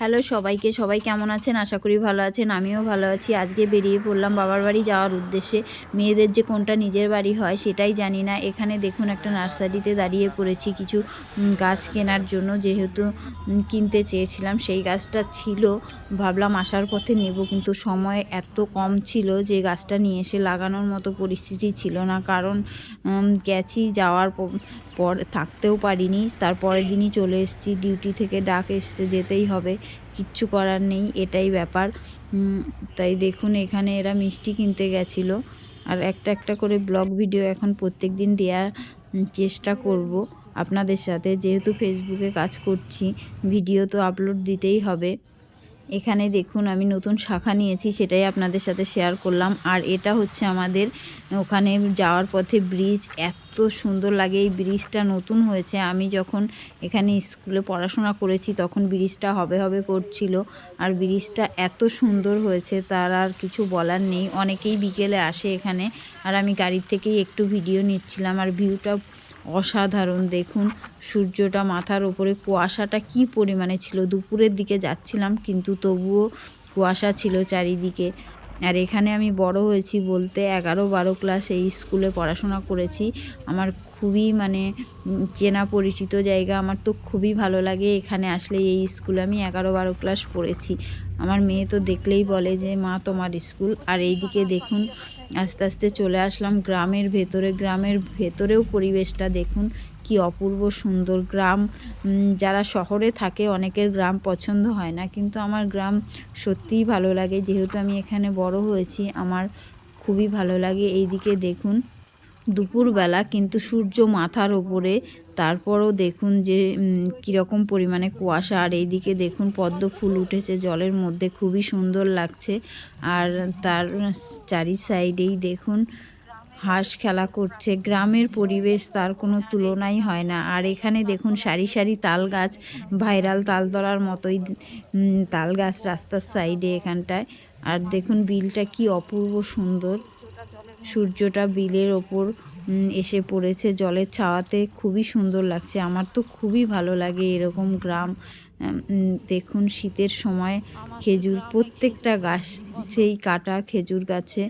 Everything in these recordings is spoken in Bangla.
হ্যালো সবাইকে, সবাই কেমন আছেন? আশা করি ভালো আছেন। আমিও ভালো আছি। আজকে বেরিয়ে পড়লাম বাবার বাড়ি যাওয়ার উদ্দেশ্যে। মেয়েদের যে কোনটা নিজের বাড়ি হয় সেটাই জানি না। এখানে দেখুন একটা নার্সারিতে দাঁড়িয়ে পড়েছি কিছু গাছ কেনার জন্য, যেহেতু কিনতে চেয়েছিলাম। সেই গাছটা ছিল, ভাবলাম আসার পথে নেব, কিন্তু সময় এত কম ছিল যে গাছটা নিয়ে এসে লাগানোর মতো পরিস্থিতি ছিল না। কারণ গেছি, যাওয়ার পর থাকতেও পারিনি, তার পরের দিনই চলে এসেছি। ডিউটি থেকে ডাক এসছে, যেতেই হবে, কিচ্ছু করার নেই, এটাই ব্যাপার। তাই দেখুন এখানে এরা মিষ্টি কিনতে গেছিলো। আর একটা একটা করে ব্লগ ভিডিও এখন প্রত্যেক দিন দেওয়ার চেষ্টা করব আপনাদের সাথে, যেহেতু ফেসবুকে কাজ করছি, ভিডিও তো আপলোড দিতেই হবে। এখানে দেখুন আমি নতুন শাখা নিয়েছি, সেটাই আপনাদের সাথে শেয়ার করলাম। আর এটা হচ্ছে আমাদের ওখানে যাওয়ার পথে ব্রিজ, এত সুন্দর লাগে। এই ব্রিজটা নতুন হয়েছে, আমি যখন এখানে স্কুলে পড়াশোনা করেছি তখন ব্রিজটা হবে হবে করছিল। আর ব্রিজটা এত সুন্দর হয়েছে তার আর কিছু বলার নেই। অনেকেই বিকেলে আসে এখানে, আর আমি গাড়ির থেকেই একটু ভিডিও নিচ্ছিলাম। আর ভিউটা অসাধারণ। দেখুন সূর্যটা মাথার উপরে, কুয়াশাটা কি পরিমাণে ছিল। দুপুরের দিকে যাচ্ছিলাম কিন্তু তবুও কুয়াশা ছিল চারিদিকে। আর এখানে আমি বড় হয়েছি বলতে 11-12 ক্লাস এই স্কুলে পড়াশোনা করেছি। আমার খুবই চেনা পরিচিত জায়গা। আমার তো খুবই ভালো লাগে এখানে আসলে। এই স্কুলে আমি 11-12 ক্লাস পড়েছি। আমার মেয়ে তো দেখলেই বলে যে মা তোমার স্কুল। আর এইদিকে দেখুন আস্তে আস্তে চলে আসলাম গ্রামের ভেতরে। গ্রামের ভেতরেও পরিবেশটা দেখুন কি অপূর্ব সুন্দর। গ্রাম, যারা শহরে থাকে অনেকের গ্রাম পছন্দ হয় না, কিন্তু আমার গ্রাম সত্যিই ভালো লাগে, যেহেতু আমি এখানে বড় হয়েছি। আমার খুবই ভালো লাগে। এইদিকে দেখুন দুপুরবেলা, কিন্তু সূর্য মাথার ওপরে, তারপরও দেখুন যে কীরকম পরিমাণে কুয়াশা। আর এইদিকে দেখুন পদ্ম ফুল উঠেছে জলের মধ্যে, খুবই সুন্দর লাগছে। আর তার চারি সাইডেই দেখুন হাঁস খেলা করছে। গ্রামের পরিবেশ তার কোনো তুলনাই হয় না। আর এখানে দেখুন সারি সারি তাল গাছ, ভাইরাল তালতলার মতোই তাল গাছ রাস্তার সাইডে এখানটায়। আর দেখুন বিলটা কি অপূর্ব সুন্দর। সূর্যটা বিলের ওপর এসে পড়েছে জলের ছাওয়াতে, খুবই সুন্দর লাগছে। আমার তো খুবই ভালো লাগে এরকম গ্রাম। দেখুন শীতের সময় খেজুর, প্রত্যেকটা গাছেই কাটা খেজুর গাছে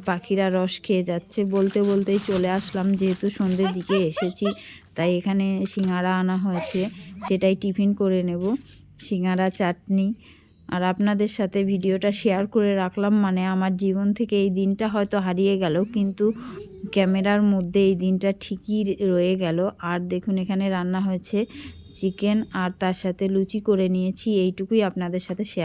পাখিরা রস খেয়ে যাচ্ছে। বলতে বলতেই চলে আসলাম, যেহেতু সন্ধ্যের দিকে এসেছি। তাই এখানে সিঙ্গারা আনা হয়েছে, সেটাই টিফিন করে নেব, সিঙ্গারা চাটনি। আর আপনাদের সাথে ভিডিওটা শেয়ার করে রাখলাম, আমার জীবন থেকে এই দিনটা হয়তো হারিয়ে গেল, কিন্তু ক্যামেরার মধ্যে এই দিনটা ঠিকই রয়ে গেল। আর দেখুন এখানে রান্না হয়েছে চিকেন, আর তার সাথে লুচি করে নিয়েছি। এইটুকুই আপনাদের সাথে শেয়ার।